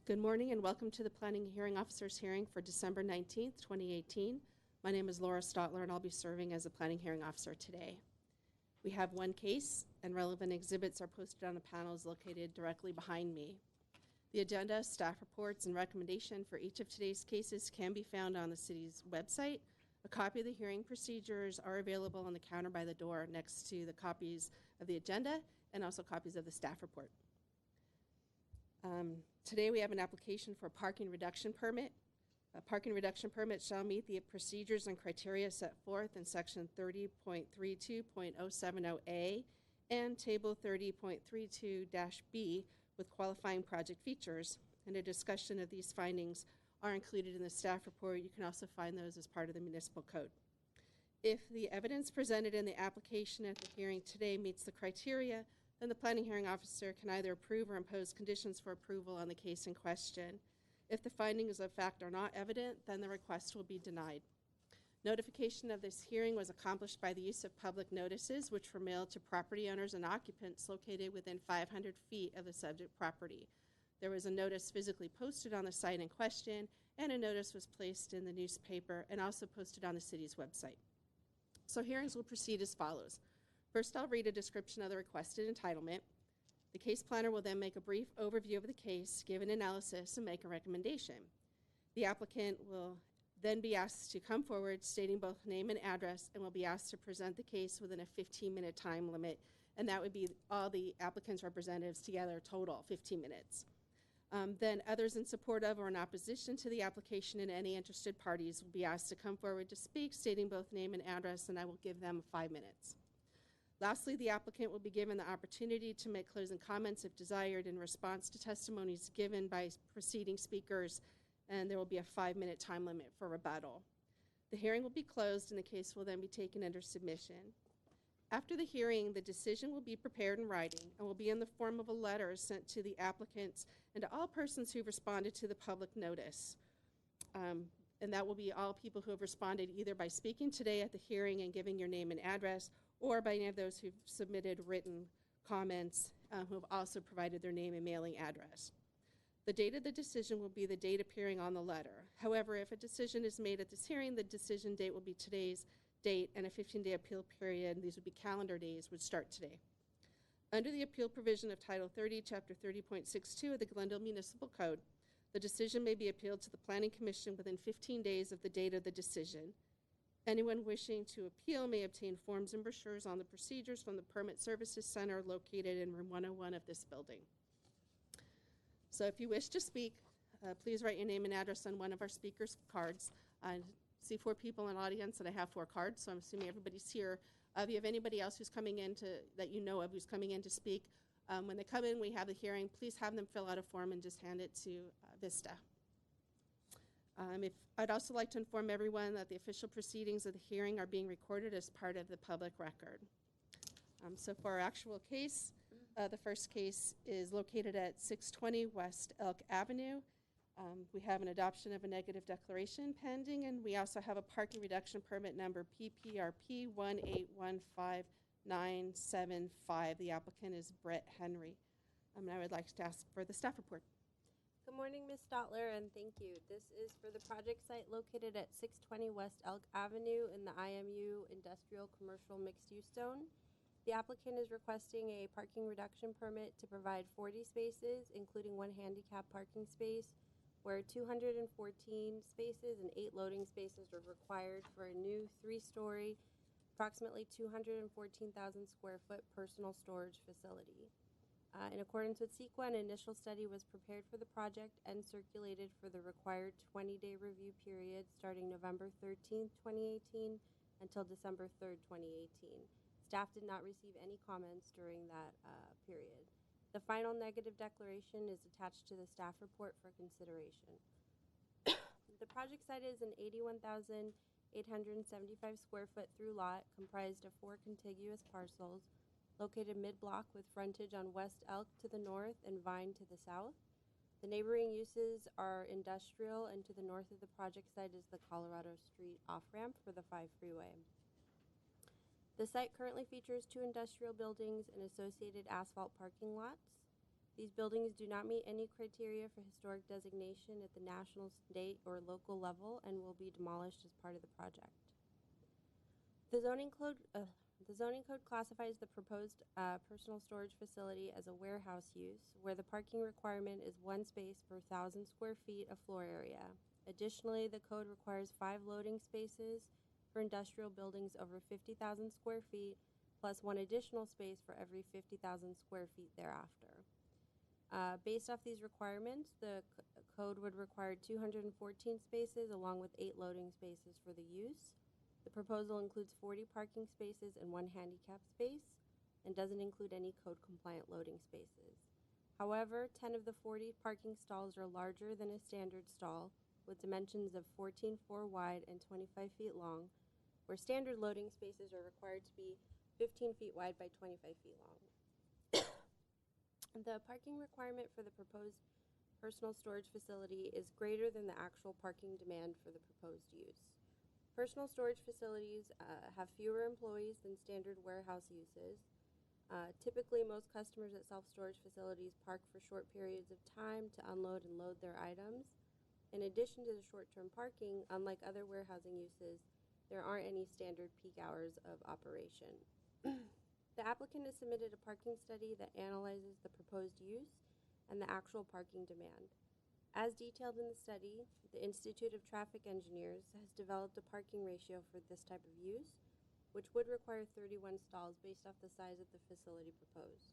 Good morning and welcome to the Planning Hearing Officer's hearing for December 19th, 2018. My name is Laura Stotler and I'll be serving as the Planning Hearing Officer today. We have one case and relevant exhibits are posted on the panels located directly behind me. The agenda, staff reports, and recommendation for each of today's cases can be found on the city's website. A copy of the hearing procedures are available on the counter by the door next to the copies of the agenda and also copies of the staff report. Today we have an application for a parking reduction permit. A parking reduction permit shall meet the procedures and criteria set forth in section 30.32.070A and table 30.32-B with qualifying project features, and a discussion of these findings are included in the staff report. You can also find those as part of the municipal code. If the evidence presented in the application at the hearing today meets the criteria, then the planning hearing officer can either approve or impose conditions for approval on the case in question. If the findings of fact are not evident, then the request will be denied. Notification of this hearing was accomplished by the use of public notices, which were mailed to property owners and occupants located within 500 feet of the subject property. There was a notice physically posted on the site in question, and a notice was placed in the newspaper and also posted on the city's website. So hearings will proceed as follows. First, I'll read a description of the requested entitlement. The case planner will then make a brief overview of the case, give an analysis, and make a recommendation. The applicant will then be asked to come forward stating both name and address, and will be asked to present the case within a 15-minute time limit, and that would be all the applicant's representatives together, total 15 minutes. Then others in support of or in opposition to the application and any interested parties will be asked to come forward to speak, stating both name and address, and I will give them 5 minutes. Lastly, the applicant will be given the opportunity to make closing comments if desired in response to testimonies given by preceding speakers, and there will be a 5-minute time limit for rebuttal. The hearing will be closed and the case will then be taken under submission. After the hearing, the decision will be prepared in writing and will be in the form of a letter sent to the applicants and to all persons who responded to the public notice. And that will be all people who have responded either by speaking today at the hearing and giving your name and address, or by any of those who've submitted written comments who have also provided their name and mailing address. The date of the decision will be the date appearing on the letter. However, if a decision is made at this hearing, the decision date will be today's date, and a 15-day appeal period, these would be calendar days, would start today. Under the appeal provision of Title 30, Chapter 30.62 of the Glendale Municipal Code, the decision may be appealed to the Planning Commission within 15 days of the date of the decision. Anyone wishing to appeal may obtain forms and brochures on the procedures from the Permit Services Center located in room 101 of this building. So if you wish to speak, please write your name and address on one of our speakers' cards. I see 4 people in the audience and I have 4 cards, so I'm assuming everybody's here. If you have anybody else who's coming in that you know of who's coming in to speak, when they come in, we have the hearing, please have them fill out a form and just hand it to Vista. I'd also like to inform everyone that the official proceedings of the hearing are being recorded as part of the public record. So for our actual case, the first case is located at 620 West Elk Avenue. We have an adoption of a negative declaration pending, and we also have a parking reduction permit number PPRP 1815975. The applicant is Brett Henry. And I would like to ask for the staff report. Good morning, Ms. Stotler, and thank you. This is for the project site located at 620 West Elk Avenue in the IMU Industrial Commercial Mixed Use Zone. The applicant is requesting a parking reduction permit to provide 40 spaces, including 1 handicap parking space, where 214 spaces and 8 loading spaces are required for a new 3-story, approximately 214,000 square foot personal storage facility. In accordance with CEQA, an initial study was prepared for the project and circulated for the required 20-day review period starting November 13th, 2018 until December 3rd, 2018. Staff did not receive any comments during that period. The final negative declaration is attached to the staff report for consideration. The project site is an 81,875 square foot through lot comprised of 4 contiguous parcels located mid-block with frontage on West Elk to the north and Vine to the south. The neighboring uses are industrial, and to the north of the project site is the Colorado Street off-ramp for the 5 freeway. The site currently features 2 industrial buildings and associated asphalt parking lots. These buildings do not meet any criteria for historic designation at the national, state, or local level and will be demolished as part of the project. The zoning code classifies the proposed personal storage facility as a warehouse use, where the parking requirement is 1 space per 1,000 square feet of floor area. Additionally, the code requires 5 loading spaces for industrial buildings over 50,000 square feet, plus 1 additional space for every 50,000 square feet thereafter. Based off these requirements, the code would require 214 spaces along with 8 loading spaces for the use. The proposal includes 40 parking spaces and 1 handicap space and doesn't include any code-compliant loading spaces. However, 10 of the 40 parking stalls are larger than a standard stall with dimensions of 14.4 wide and 25 feet long, where standard loading spaces are required to be 15 feet wide by 25 feet long. The parking requirement for the proposed personal storage facility is greater than the actual parking demand for the proposed use. Personal storage facilities have fewer employees than standard warehouse uses. Typically, most customers at self-storage facilities park for short periods of time to unload and load their items. In addition to the short-term parking, unlike other warehousing uses, there aren't any standard peak hours of operation. The applicant has submitted a parking study that analyzes the proposed use and the actual parking demand. As detailed in the study, the Institute of Traffic Engineers has developed a parking ratio for this type of use, which would require 31 stalls based off the size of the facility proposed.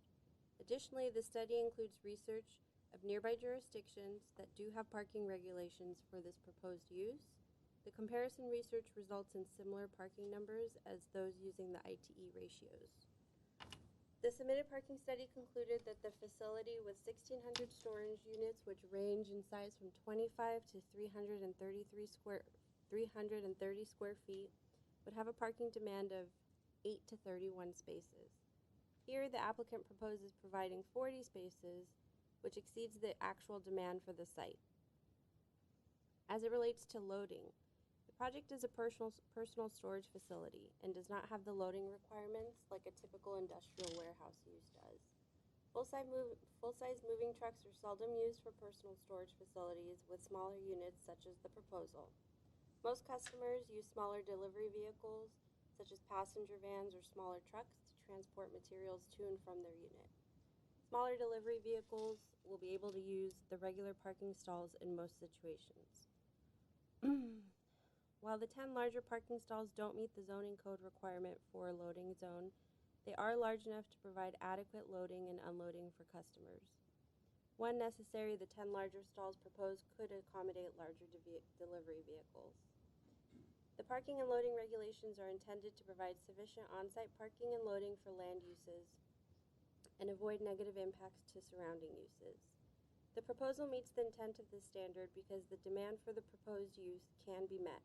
Additionally, the study includes research of nearby jurisdictions that do have parking regulations for this proposed use. The comparison research results in similar parking numbers as those using the ITE ratios. The submitted parking study concluded that the facility with 1,600 storage units, which range in size from 25 to 330 square feet, would have a parking demand of 8 to 31 spaces. Here, the applicant proposes providing 40 spaces, which exceeds the actual demand for the site. As it relates to loading, the project is a personal storage facility and does not have the loading requirements like a typical industrial warehouse use does. Full-size moving trucks are seldom used for personal storage facilities with smaller units such as the proposal. Most customers use smaller delivery vehicles, such as passenger vans or smaller trucks, to transport materials to and from their unit. Smaller delivery vehicles will be able to use the regular parking stalls in most situations. While the 10 larger parking stalls don't meet the zoning code requirement for a loading zone, they are large enough to provide adequate loading and unloading for customers. When necessary, the 10 larger stalls proposed could accommodate larger delivery vehicles. The parking and loading regulations are intended to provide sufficient on-site parking and loading for land uses and avoid negative impacts to surrounding uses. The proposal meets the intent of this standard because the demand for the proposed use can be met.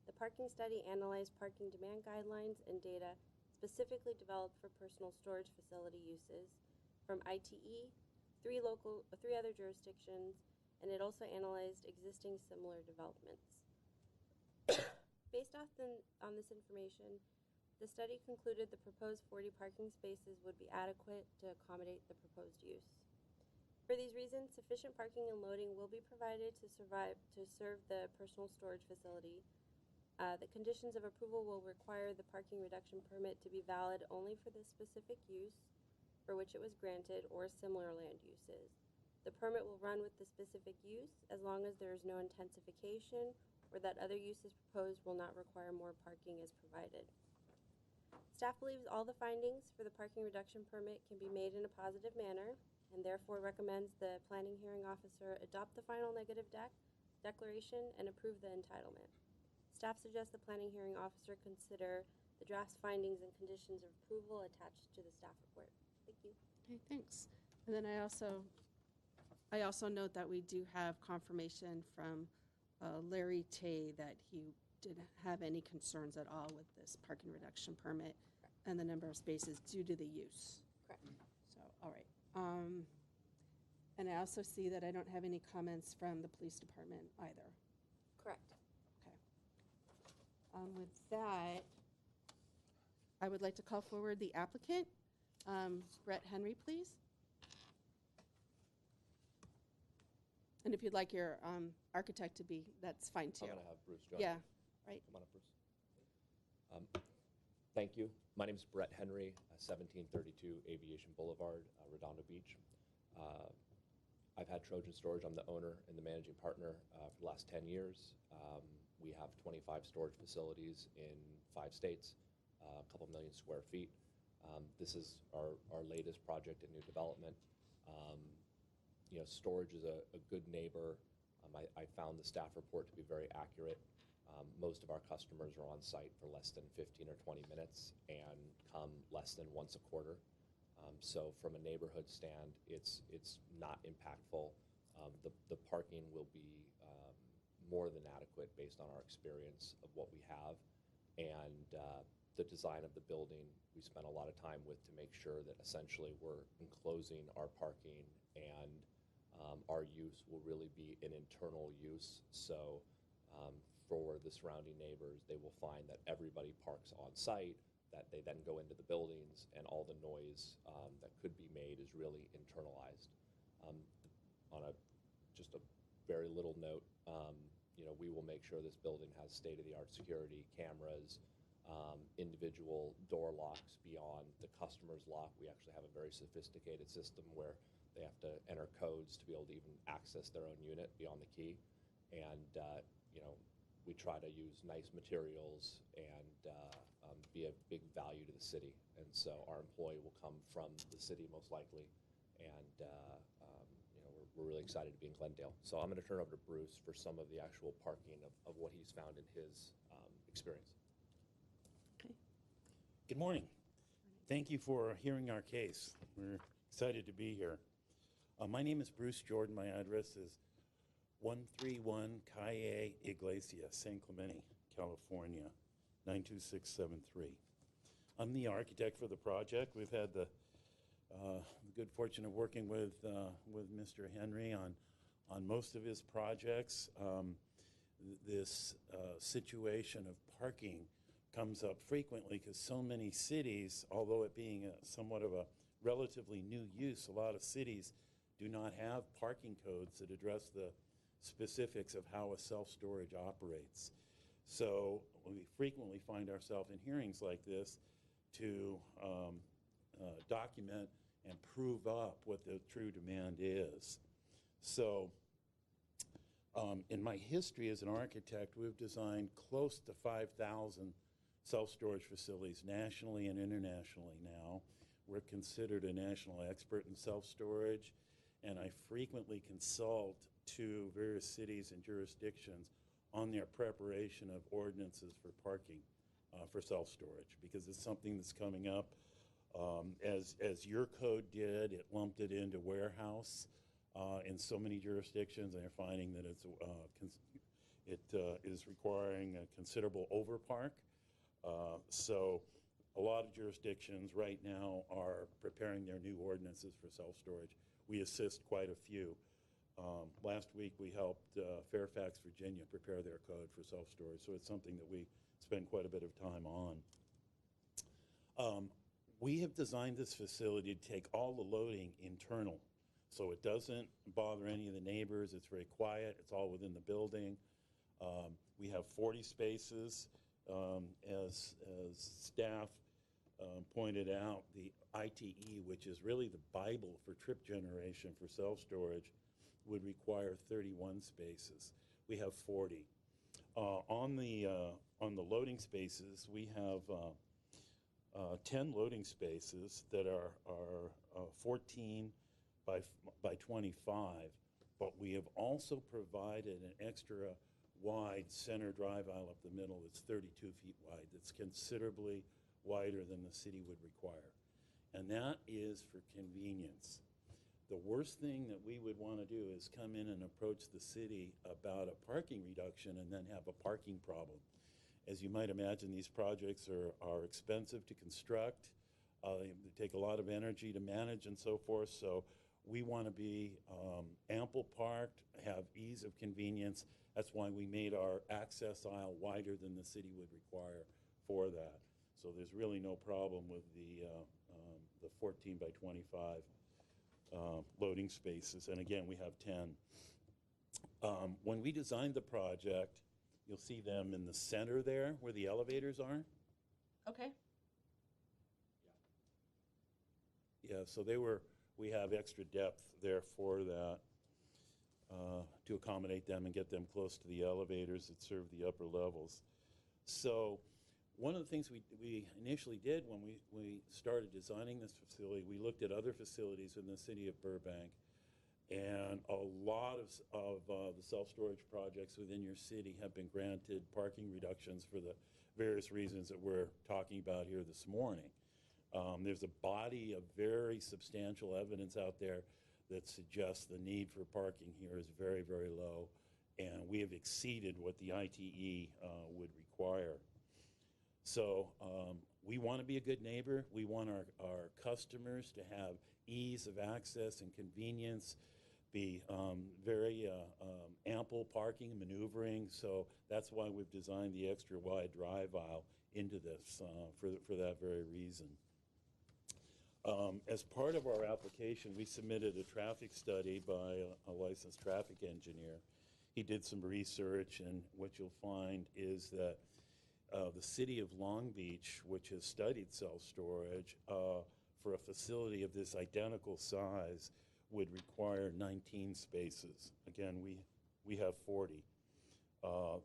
The parking study analyzed parking demand guidelines and data specifically developed for personal storage facility uses from ITE, 3 other jurisdictions, and it also analyzed existing similar developments. Based on this information, the study concluded the proposed 40 parking spaces would be adequate to accommodate the proposed use. For these reasons, sufficient parking and loading will be provided to serve the personal storage facility. The conditions of approval will require the parking reduction permit to be valid only for the specific use for which it was granted or similar land uses. The permit will run with the specific use as long as there is no intensification or that other uses proposed will not require more parking as provided. Staff believes all the findings for the parking reduction permit can be made in a positive manner and therefore recommends the planning hearing officer adopt the final negative declaration and approve the entitlement. Staff suggests the planning hearing officer consider the draft's findings and conditions of approval attached to the staff report. Thank you. Okay, thanks. And then I also note that we do have confirmation from Larry Tay that he didn't have any concerns at all with this parking reduction permit. Correct. And the number of spaces due to the use. Correct. So, all right. And I also see that I don't have any comments from the police department either. Correct. With that, I would like to call forward the applicant. Brett Henry, please. And if you'd like your architect to be, that's fine too. I'm going to have Bruce join. Yeah, right. Come on up, Bruce. Thank you. My name is Brett Henry, 1732 Aviation Boulevard, Redondo Beach. I've had Trojan Storage. I'm the owner and the managing partner for the last 10 years. We have 25 storage facilities in 5 states, a couple million square feet. This is our latest project in new development. You know, storage is a good neighbor. I found the staff report to be very accurate. Most of our customers are on site for less than 15 or 20 minutes and come less than once a quarter. So from a neighborhood stand, it's not impactful. The parking will be more than adequate based on our experience of what we have. And the design of the building, we spent a lot of time with to make sure that essentially we're enclosing our parking, and our use will really be an internal use. So for the surrounding neighbors, they will find that everybody parks on site, that they then go into the buildings, and all the noise that could be made is really internalized. On just a very little note, you know, we will make sure this building has state-of-the-art security cameras, individual door locks beyond the customer's lock. We actually have a very sophisticated system where they have to enter codes to be able to even access their own unit beyond the key. And, you know, we try to use nice materials and be a big value to the city. And so our employee will come from the city most likely. And, you know, we're really excited to be in Glendale. So I'm going to turn over to Bruce for some of the actual parking of what he's found in his experience. Okay. Good morning. Thank you for hearing our case. We're excited to be here. My name is Bruce Jordan. My address is 131 Calle Iglesia, San Clemente, California, 92673. I'm the architect for the project. We've had the good fortune of working with Mr. Henry on most of his projects. This situation of parking comes up frequently because so many cities, although it being somewhat of a relatively new use, a lot of cities do not have parking codes that address the specifics of how a self-storage operates. So we frequently find ourselves in hearings like this to document and prove up what the true demand is. So in my history as an architect, we've designed close to 5,000 self-storage facilities nationally and internationally now. We're considered a national expert in self-storage, and I frequently consult to various cities and jurisdictions on their preparation of ordinances for parking for self-storage, because it's something that's coming up. As your code did, it lumped it into warehouse in so many jurisdictions, and they're finding that it is requiring a considerable overpark. So a lot of jurisdictions right now are preparing their new ordinances for self-storage. We assist quite a few. Last week we helped Fairfax, Virginia prepare their code for self-storage, so it's something that we spend quite a bit of time on. We have designed this facility to take all the loading internal, so it doesn't bother any of the neighbors. It's very quiet. It's all within the building. We have 40 spaces. As staff pointed out, the ITE, which is really the Bible for trip generation for self-storage, would require 31 spaces. We have 40. On the loading spaces, we have 10 loading spaces that are 14 by 25, but we have also provided an extra wide center drive aisle up the middle that's 32 feet wide. That's considerably wider than the city would require. And that is for convenience. The worst thing that we would want to do is come in and approach the city about a parking reduction and then have a parking problem. As you might imagine, these projects are expensive to construct. They take a lot of energy to manage and so forth. So we want to be ample parked, have ease of convenience. That's why we made our access aisle wider than the city would require for that. So there's really no problem with the 14 by 25 loading spaces. And again, we have 10. When we designed the project, you'll see them in the center there where the elevators are. Okay. Yeah, so we have extra depth there for that to accommodate them and get them close to the elevators that serve the upper levels. So one of the things we initially did when we started designing this facility, we looked at other facilities in the city of Burbank, and a lot of the self-storage projects within your city have been granted parking reductions for the various reasons that we're talking about here this morning. There's a body of very substantial evidence out there that suggests the need for parking here is very, very low, and we have exceeded what the ITE would require. So we want to be a good neighbor. We want our customers to have ease of access and convenience, be very ample parking and maneuvering. So that's why we've designed the extra wide drive aisle into this for that very reason. As part of our application, we submitted a traffic study by a licensed traffic engineer. He did some research, and what you'll find is that the city of Long Beach, which has studied self-storage, for a facility of this identical size would require 19 spaces. Again, we have 40.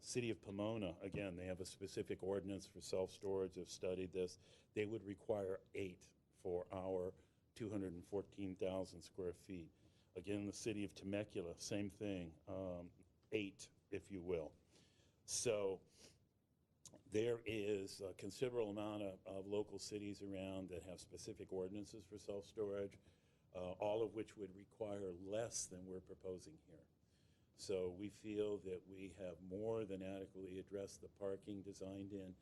City of Pomona, again, they have a specific ordinance for self-storage. They've studied this. They would require 8 for our 214,000 square feet. Again, the city of Temecula, same thing, 8, if you will. So there is a considerable amount of local cities around that have specific ordinances for self-storage, all of which would require less than we're proposing here. So we feel that we have more than adequately addressed the parking, designed in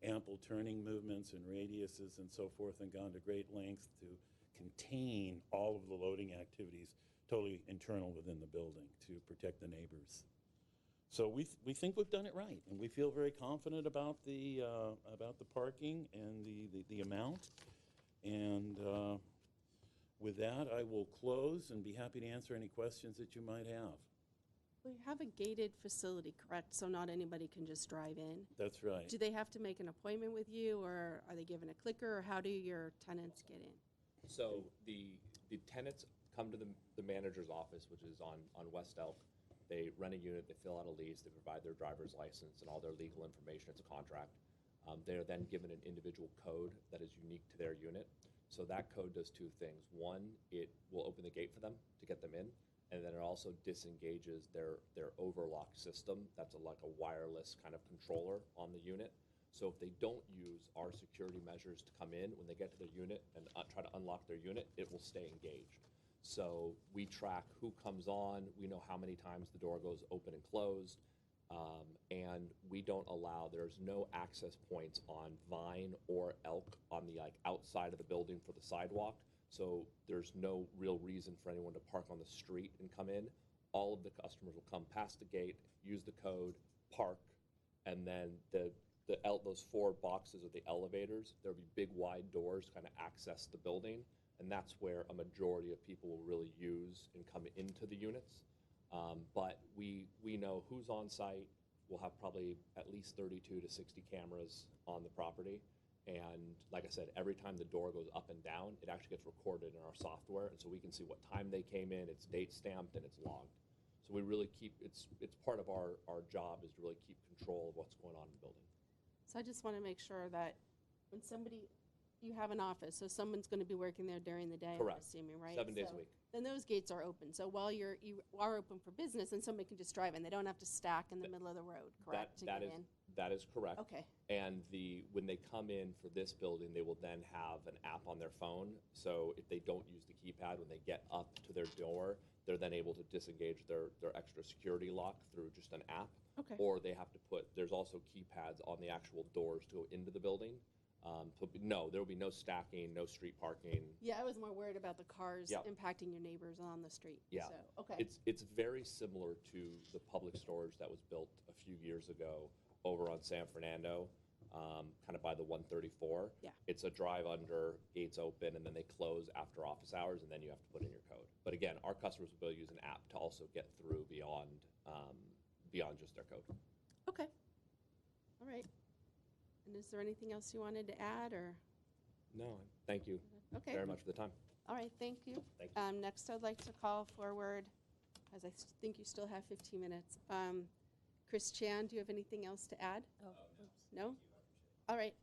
ample turning movements and radiuses and so forth, and gone to great lengths to contain all of the loading activities totally internal within the building to protect the neighbors. So we think we've done it right, and we feel very confident about the parking and the amount. And with that, I will close and be happy to answer any questions that you might have. We have a gated facility, correct? So not anybody can just drive in? That's right. Do they have to make an appointment with you, or are they given a clicker, or how do your tenants get in? So the tenants come to the manager's office, which is on West Elk. They rent a unit, they fill out a lease, they provide their driver's license and all their legal information. It's a contract. They're then given an individual code that is unique to their unit. So that code does two things. One, it will open the gate for them to get them in, and then it also disengages their overlock system. That's like a wireless kind of controller on the unit. So if they don't use our security measures to come in, when they get to their unit and try to unlock their unit, it will stay engaged. So we track who comes on, we know how many times the door goes open and closed, and we don't allow, there's no access points on Vine or Elk on the outside of the building for the sidewalk. So there's no real reason for anyone to park on the street and come in. All of the customers will come past the gate, use the code, park, and then those 4 boxes are the elevators. There'll be big wide doors to kind of access the building, and that's where a majority of people will really use and come into the units. But we know who's on site. We'll have probably at least 32 to 60 cameras on the property. And like I said, every time the door goes up and down, it actually gets recorded in our software, and so we can see what time they came in, it's date stamped, and it's logged. So we really keep, it's part of our job is to really keep control of what's going on in the building. So I just want to make sure that when you have an office, so someone's going to be working there during the day, Correct. I'm assuming, right? 7 days a week. Then those gates are open. So while you are open for business, and somebody can just drive in. They don't have to stack in the middle of the road, correct, to get in? That is correct. Okay. And when they come in for this building, they will then have an app on their phone. So if they don't use the keypad, when they get up to their door, they're then able to disengage their extra security lock through just an app. Okay. Or they have to there's also keypads on the actual doors to go into the building. So no, there will be no stacking, no street parking. Yeah, I was more worried about the cars Yep. impacting your neighbors on the street. Yeah. So, okay. It's very similar to the public storage that was built a few years ago over on San Fernando, kind of by the 134. Yeah. It's a drive under, gates open, and then they close after office hours, and then you have to put in your code. But again, again, our customers will be able to use an app to also get through beyond just their code. Okay. All right. And is there anything else you wanted to add, or? No, thank you Okay. very much for the time. All right, thank you. Thank you. Next, I'd like to call forward, as I think you still have 15 minutes. Chris Chan, do you have anything else to add? Oh, oops. No? All right.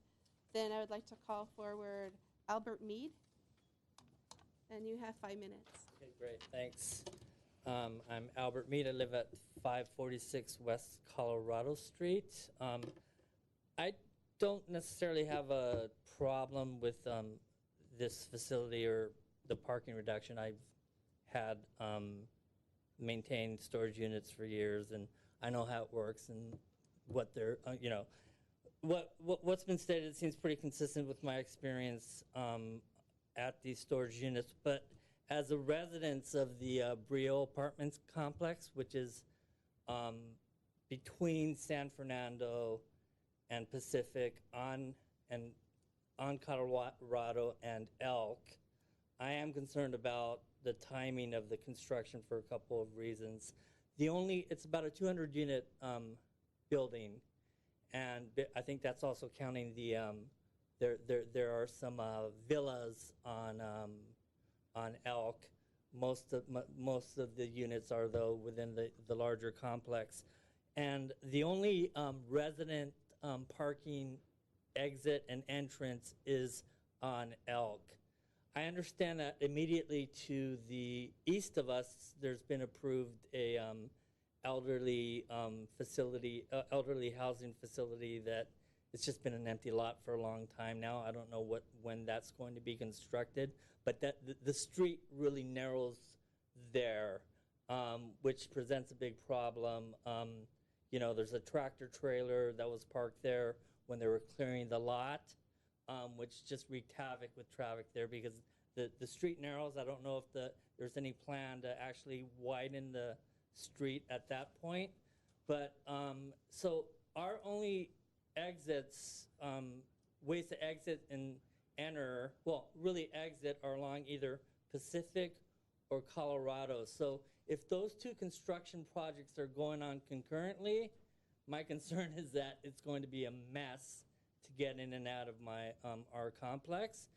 Then I would like to call forward Albert Mead. And you have 5 minutes. Okay, great, thanks. I'm Albert Mead. I live at 546 West Colorado Street. I don't necessarily have a problem with this facility or the parking reduction. I've had maintained storage units for years, and I know how it works and what they're, what's been stated seems pretty consistent with my experience at these storage units. But as a resident of the Brio Apartments complex, which is between San Fernando and Pacific on Colorado and Elk, I am concerned about the timing of the construction for a couple of reasons. It's about a 200 unit building, and I think that's also counting the there are some villas on Elk. Most of the units are, though, within the larger complex, and the only resident parking exit and entrance is on Elk. I understand that immediately to the east of us, there's been approved a elderly housing facility that it's just been an empty lot for a long time now. I don't know when that's going to be constructed, but the street really narrows there, which presents a big problem. There's a tractor trailer that was parked there when they were clearing the lot, which just wreaked havoc with traffic there because the street narrows. I don't know if there's any plan to actually widen the street at that point. But so our only exits, ways to exit and enter, really exit are along either Pacific or Colorado. So if those two construction projects are going on concurrently, my concern is that it's going to be a mess to get in and out of our complex.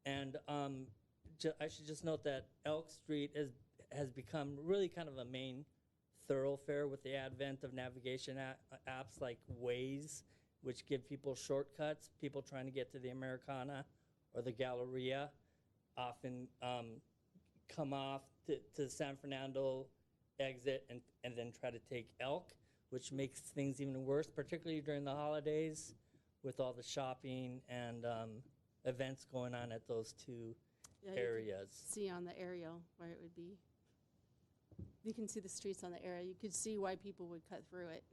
And I should just note that Elk Street has become really kind of a main thoroughfare with the advent of navigation apps like Waze, which give people shortcuts. People trying to get to the Americana or the Galleria often come off to San Fernando exit and then try to take Elk, which makes things even worse, particularly during the holidays with all the shopping and events going on at those two areas. See on the aerial where it would be. You can see the streets on the aerial. You could see why people would cut through it.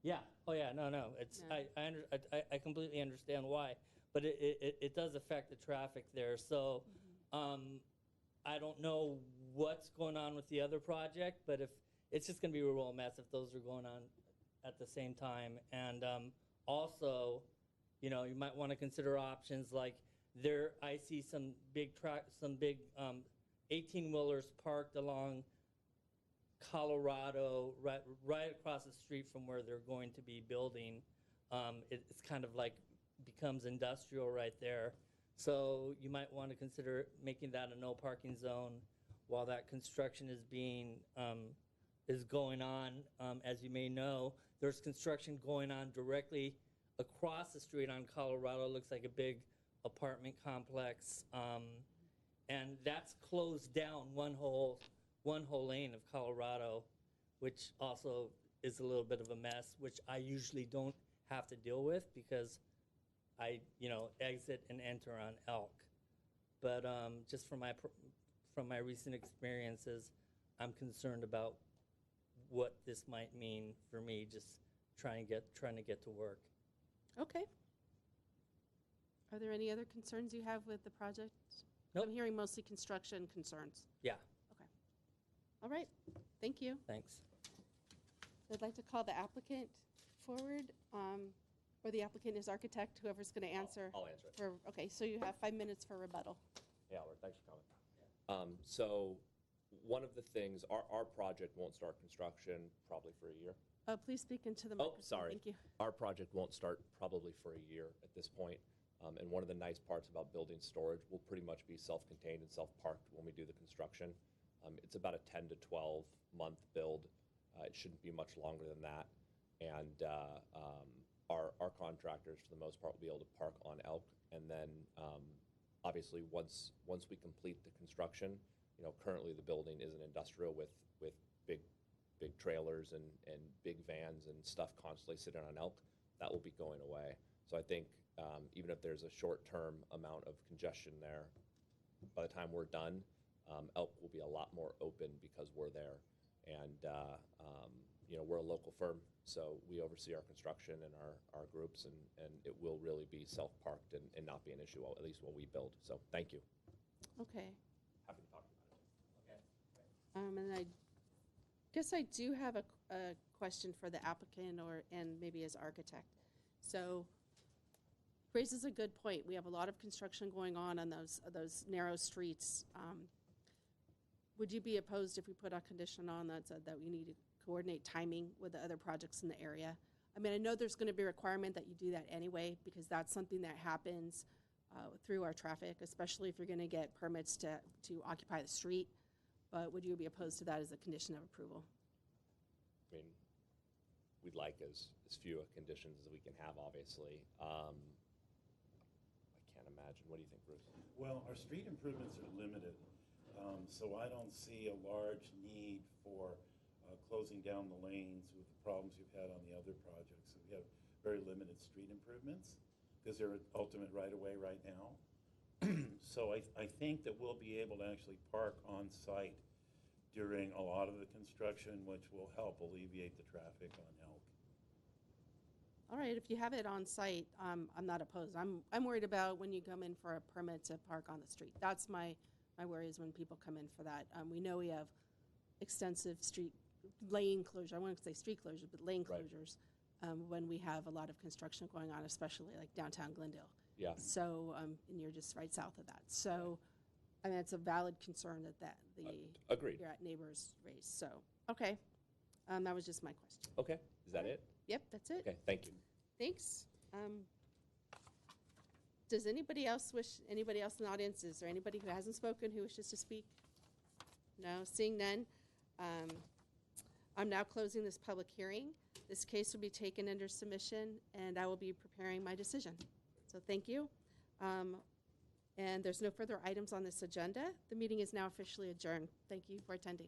Yeah. Oh, yeah. No. It's Yeah. I completely understand why, but it does affect the traffic there. So I don't know what's going on with the other project, but if it's just going to be a real mess if those are going on at the same time. And also, you might want to consider options like I see some big 18-wheelers parked along Colorado, right across the street from where they're going to be building. It's kind of like becomes industrial right there. So you might want to consider making that a no parking zone while that construction is going on. As you may know, there's construction going on directly across the street on Colorado. It looks like a big apartment complex, and that's closed down one whole lane of Colorado, which also is a little bit of a mess, which I usually don't have to deal with because I exit and enter on Elk. But just from my recent experiences, I'm concerned about what this might mean for me just trying to get to work. Okay. Are there any other concerns you have with the project? Nope. I'm hearing mostly construction concerns. Yeah. Okay. All right. Thank you. Thanks. I'd like to call the applicant forward, or the applicant, his architect, whoever's going to answer. I'll answer it. Okay, so you have 5 minutes for rebuttal. Yeah, Albert, thanks for coming. So One of the things, our project won't start construction probably for a year. Please speak into the Oh, microphone. sorry. Thank you. Our project won't start probably for a year at this point. And one of the nice parts about building storage will pretty much be self-contained and self-parked when we do the construction. It's about a 10 to 12 month build. It shouldn't be much longer than that. And our contractors, for the most part, will be able to park on Elk. And then, obviously, once we complete the construction, currently the building is an industrial with big trailers and big vans and stuff constantly sitting on Elk. That will be going away. So I think even if there's a short-term amount of congestion there, by the time we're done, Elk will be a lot more open because we're there. And we're a local firm, so we oversee our construction and our groups, and it will really be self-parked and not be an issue, at least while we build. So thank you. Okay. Happy to talk about it. Okay. And I guess I do have a question for the applicant and maybe as architect. So raises a good point. We have a lot of construction going on those narrow streets. Would you be opposed if we put a condition on that said that we need to coordinate timing with the other projects in the area? I mean, I know there's going to be a requirement that you do that anyway, because that's something that happens through our traffic, especially if you're going to get permits to occupy the street. But would you be opposed to that as a condition of approval? I mean, we'd like as few conditions as we can have, obviously. I can't imagine. What do you think, Bruce? Well, our street improvements are limited, so I don't see a large need for closing down the lanes with the problems you've had on the other projects. So we have very limited street improvements because they're ultimate right-of-way right now. So I think that we'll be able to actually park on site during a lot of the construction, which will help alleviate the traffic on Elk. All right, if you have it on site, I'm not opposed. I'm worried about when you come in for a permit to park on the street. That's my worry is when people come in for that. We know we have extensive lane closure. I won't say street closure, but lane Right. closures when we have a lot of construction going on, especially like downtown Glendale. Yeah. So, and you're just right south of that. So, I mean, it's a valid concern that Agreed. your neighbors raised. So, okay, that was just my question. Okay. Is that it? Yep, that's it. Okay. Thank you. Thanks. Does anybody else in the audience, is there anybody who hasn't spoken who wishes to speak? No, seeing none. I'm now closing this public hearing. This case will be taken under submission, and I will be preparing my decision. So thank you. And there's no further items on this agenda. The meeting is now officially adjourned. Thank you for attending.